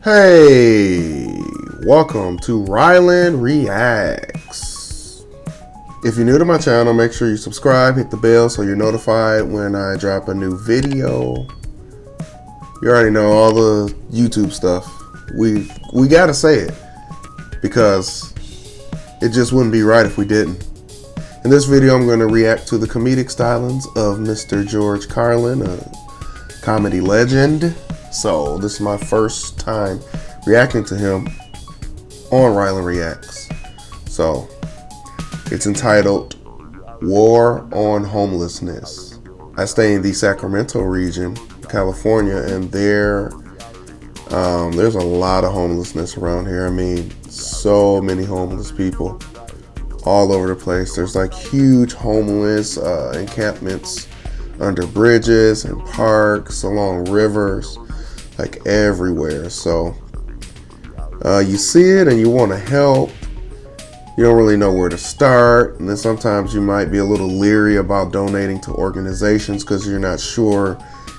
Hey, welcome to Ryland Reacts. If you're new to my channel, make sure you subscribe, hit the bell so you're notified when I drop a new video. You already know all the YouTube stuff. We gotta say it because it just wouldn't be right if we didn't. In this video, I'm going to react to the comedic stylings of Mr. George Carlin, a comedy legend. So this is my first time reacting to him on Ryland Reacts. So it's entitled War on Homelessness. I stay in the Sacramento region, California, and there's a lot of homelessness around here. I mean, so many homeless people all over the place. There's like huge homeless encampments under bridges and parks, along rivers, like everywhere. So you see it and you want to help. You don't really know where to start, and then sometimes you might be a little leery about donating to organizations because you're not sure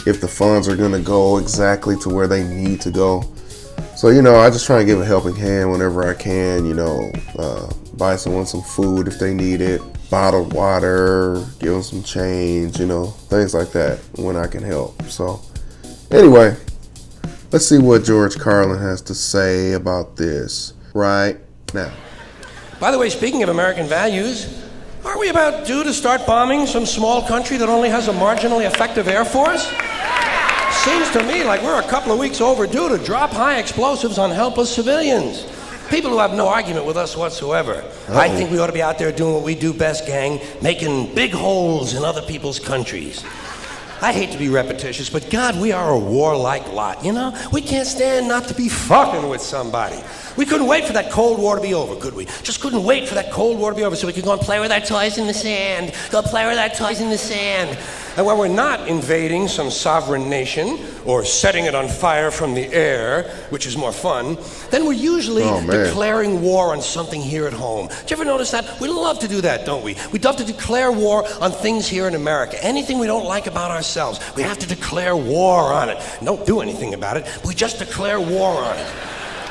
if the funds are going to go exactly to where they need to go. So, I just try and give a helping hand whenever I can, buy someone some food if they need it, bottled water, give them some change, things like that when I can help. So anyway, let's see what George Carlin has to say about this right now. By the way, speaking of American values, aren't we about due to start bombing some small country that only has a marginally effective air force? Seems to me like we're a couple of weeks overdue to drop high explosives on helpless civilians. People who have no argument with us whatsoever. I think we ought to be out there doing what we do best, gang, making big holes in other people's countries. I hate to be repetitious, but God, we are a warlike lot, We can't stand not to be fucking with somebody. We couldn't wait for that Cold War to be over, could we? Just couldn't wait for that Cold War to be over so we could go and play with our toys in the sand. Go play with our toys in the sand. And when we're not invading some sovereign nation or setting it on fire from the air, which is more fun, then we're usually declaring war on something here at home. Do you ever notice that? We love to do that, don't we? We love to declare war on things here in America. Anything we don't like about ourselves, we have to declare war on it. Don't do anything about it. We just declare war on it.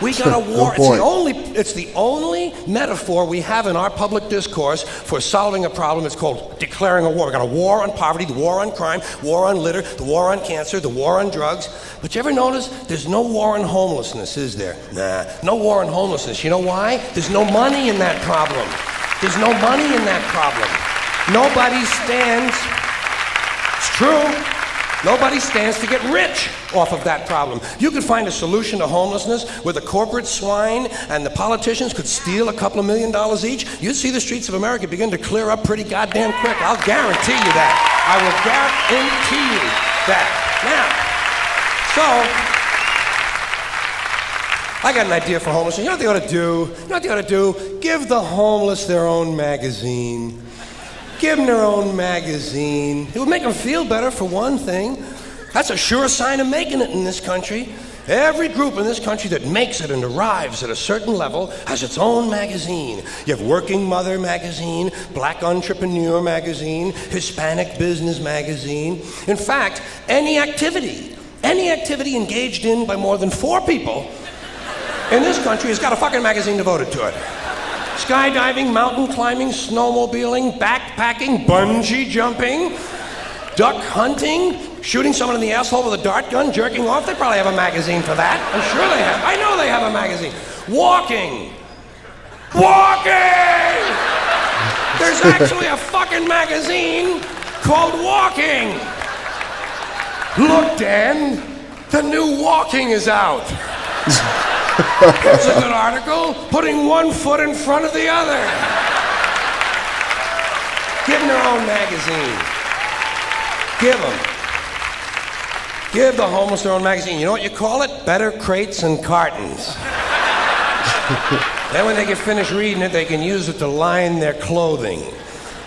We got a war. It's the only metaphor we have in our public discourse for solving a problem. It's called declaring a war. We got a war on poverty, the war on crime, war on litter, the war on cancer, the war on drugs. But you ever notice there's no war on homelessness, is there? Nah, no war on homelessness. You know why? There's no money in that problem. There's no money in that problem. Nobody stands. It's true. Nobody stands to get rich off of that problem. You could find a solution to homelessness where the corporate swine and the politicians could steal a couple of $1 million each. You'd see the streets of America begin to clear up pretty goddamn quick. I'll guarantee you that. I will guarantee you that. Now, so, I got an idea for homelessness. You know what they ought to do? You know what they ought to do? Give the homeless their own magazine. Give them their own magazine. It would make them feel better, for one thing. That's a sure sign of making it in this country. Every group in this country that makes it and arrives at a certain level has its own magazine. You have Working Mother magazine, Black Entrepreneur magazine, Hispanic Business magazine. In fact, any activity engaged in by more than 4 people in this country has got a fucking magazine devoted to it. Skydiving, mountain climbing, snowmobiling, backpacking, bungee jumping, duck hunting, shooting someone in the asshole with a dart gun, jerking off. They probably have a magazine for that. I'm sure they have. I know they have a magazine. Walking! There's actually a fucking magazine called Walking. Look, Dan, the new Walking is out. Here's a good article, putting one foot in front of the other. Give them their own magazine. Give them. Give the homeless their own magazine. You know what you call it? Better Crates and Cartons. Then when they get finished reading it, they can use it to line their clothing.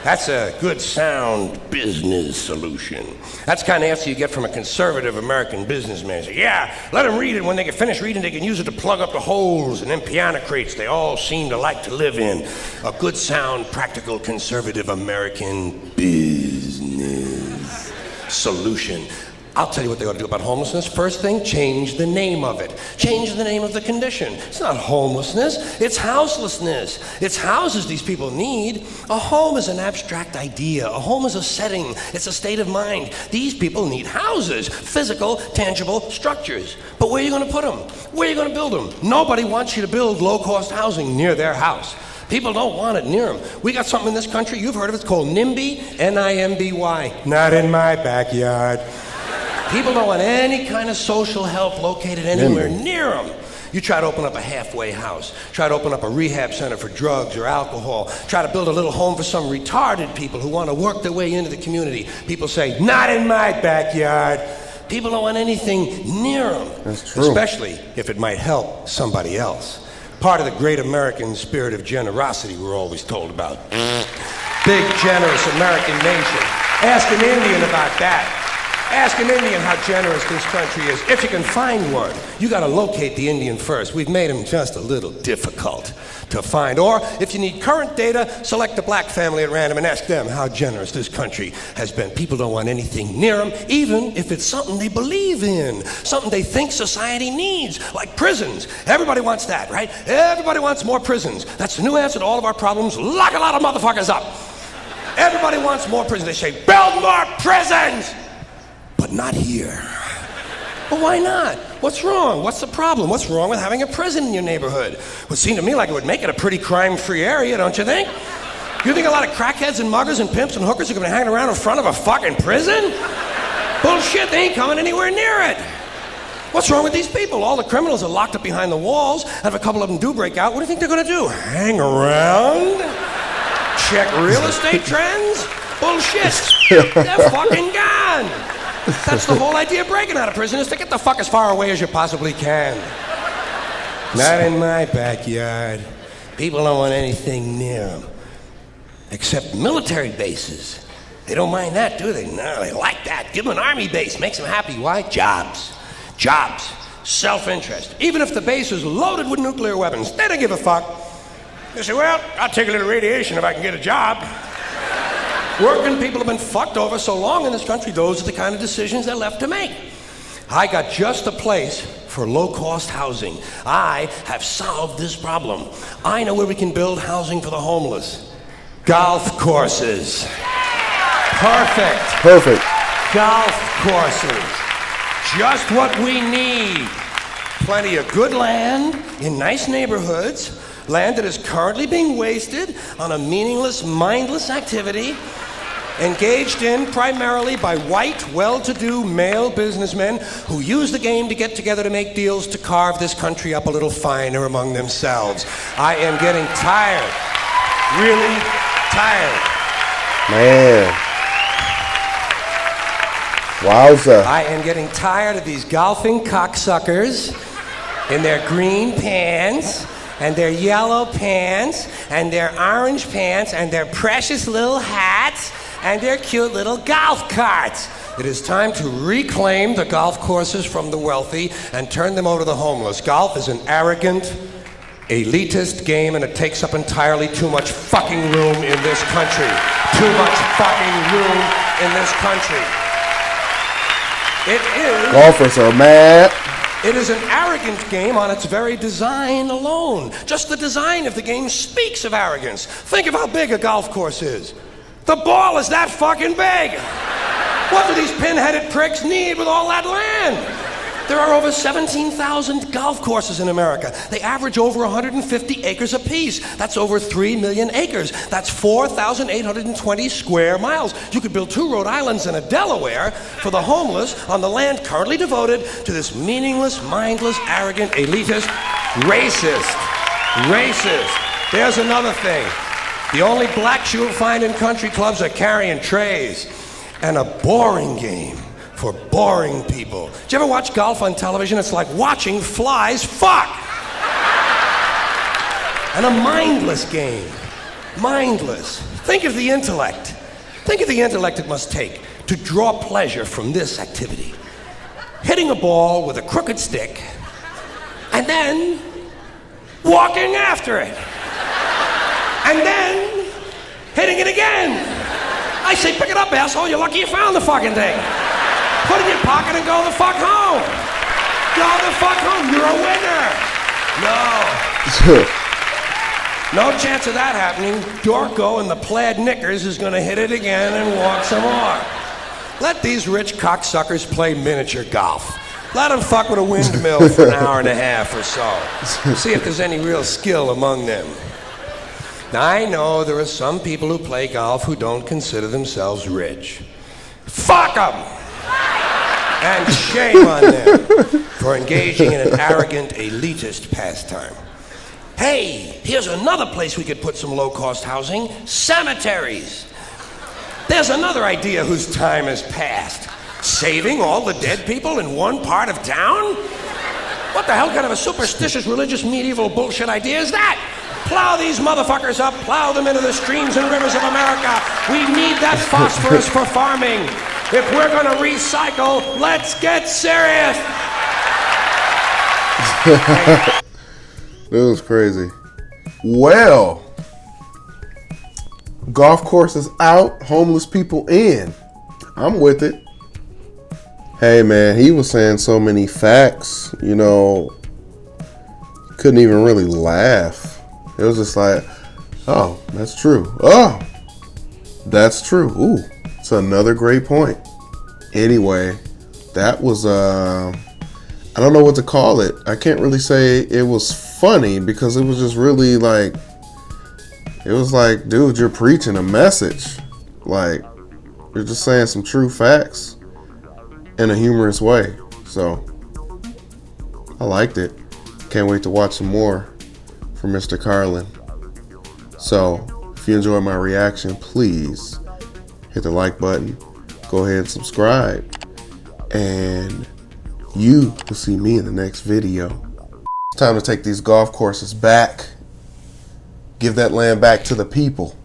That's a good, sound business solution. That's the kind of answer you get from a conservative American businessman. Yeah, let them read it. When they get finished reading, they can use it to plug up the holes in them piano crates they all seem to like to live in. A good, sound, practical, conservative American business solution. I'll tell you what they ought to do about homelessness. First thing, change the name of it. Change the name of the condition. It's not homelessness, it's houselessness. It's houses these people need. A home is an abstract idea. A home is a setting. It's a state of mind. These people need houses, physical, tangible structures. But where are you going to put them? Where are you going to build them? Nobody wants you to build low-cost housing near their house. People don't want it near them. We got something in this country, you've heard of it, it's called NIMBY, N-I-M-B-Y. Not in my backyard. People don't want any kind of social help located anywhere near them. You try to open up a halfway house, try to open up a rehab center for drugs or alcohol, try to build a little home for some retarded people who want to work their way into the community. People say, not in my backyard. People don't want anything near them. That's true. Especially if it might help somebody else. Part of the great American spirit of generosity we're always told about. Big, generous American nation. Ask an Indian about that. Ask an Indian how generous this country is. If you can find one, you got to locate the Indian first. We've made him just a little difficult to find. Or if you need current data, select a black family at random and ask them how generous this country has been. People don't want anything near them, even if it's something they believe in, something they think society needs, like prisons. Everybody wants that, right? Everybody wants more prisons. That's the new answer to all of our problems. Lock a lot of motherfuckers up. Everybody wants more prisons. They say, build more prisons! But not here. Well, why not? What's wrong? What's the problem? What's wrong with having a prison in your neighborhood? Would seem to me like it would make it a pretty crime-free area, don't you think? You think a lot of crackheads and muggers and pimps and hookers are going to hang around in front of a fucking prison? Bullshit, they ain't coming anywhere near it. What's wrong with these people? All the criminals are locked up behind the walls, and if a couple of them do break out, what do you think they're going to do? Hang around? Check real estate trends? Bullshit. They're fucking gone. That's the whole idea of breaking out of prison, is to get the fuck as far away as you possibly can. Not in my backyard. People don't want anything near them. Except military bases. They don't mind that, do they? No, they like that. Give them an army base. Makes them happy. Why? Jobs. Jobs. Self-interest. Even if the base is loaded with nuclear weapons, they don't give a fuck. They say, well, I'll take a little radiation if I can get a job. Working people have been fucked over so long in this country, those are the kind of decisions they're left to make. I got just a place for low-cost housing. I have solved this problem. I know where we can build housing for the homeless. Golf courses. Perfect. Golf courses. Just what we need. Plenty of good land in nice neighborhoods. Land that is currently being wasted on a meaningless, mindless activity engaged in primarily by white, well-to-do male businessmen who use the game to get together to make deals to carve this country up a little finer among themselves. I am getting tired. Really tired. Man. Wowza. I am getting tired of these golfing cocksuckers in their green pants and their yellow pants and their orange pants and their precious little hats and their cute little golf carts. It is time to reclaim the golf courses from the wealthy and turn them over to the homeless. Golf is an arrogant, elitist game, and it takes up entirely too much fucking room in this country. Too much fucking room in this country. It is... Golfers are mad. It is an arrogant game on its very design alone. Just the design of the game speaks of arrogance. Think of how big a golf course is. The ball is that fucking big. What do these pin-headed pricks need with all that land? There are over 17,000 golf courses in America. They average over 150 acres apiece. That's over 3 million acres. That's 4,820 square miles. You could build 2 Rhode Islands and a Delaware for the homeless on the land currently devoted to this meaningless, mindless, arrogant, elitist, racist. There's another thing. The only blacks you'll find in country clubs are carrying trays. And a boring game for boring people. Did you ever watch golf on television? It's like watching flies fuck. And a mindless game. Mindless. Think of the intellect. Think of the intellect it must take to draw pleasure from this activity. Hitting a ball with a crooked stick and then walking after it. And then hitting it again. I say, pick it up, asshole. You're lucky you found the fucking thing. Put it in your pocket and go the fuck home. Go the fuck home. You're a winner. No. No chance of that happening. Dorco in the plaid knickers is going to hit it again and walk some more. Let these rich cocksuckers play miniature golf. Let them fuck with a windmill for an hour and a half or so. See if there's any real skill among them. Now, I know there are some people who play golf who don't consider themselves rich. Fuck them! And shame on them for engaging in an arrogant, elitist pastime. Hey, here's another place we could put some low-cost housing: cemeteries. There's another idea whose time has passed. Saving all the dead people in one part of town? What the hell kind of a superstitious, religious, medieval bullshit idea is that? Plow these motherfuckers up, plow them into the streams and rivers of America. We need that phosphorus for farming. If we're gonna recycle, let's get serious. That was crazy. Well, golf courses out, homeless people in. I'm with it. Hey man, he was saying so many facts, you know, couldn't even really laugh. It was just like, oh, that's true. Oh, that's true. Ooh, it's another great point. Anyway, that was, I don't know what to call it. I can't really say it was funny because it was just really like, it was like, dude, you're preaching a message. Like, you're just saying some true facts in a humorous way. So I liked it. Can't wait to watch some more from Mr. Carlin. So if you enjoy my reaction, please hit the like button, go ahead and subscribe, and you will see me in the next video. It's time to take these golf courses back, give that land back to the people.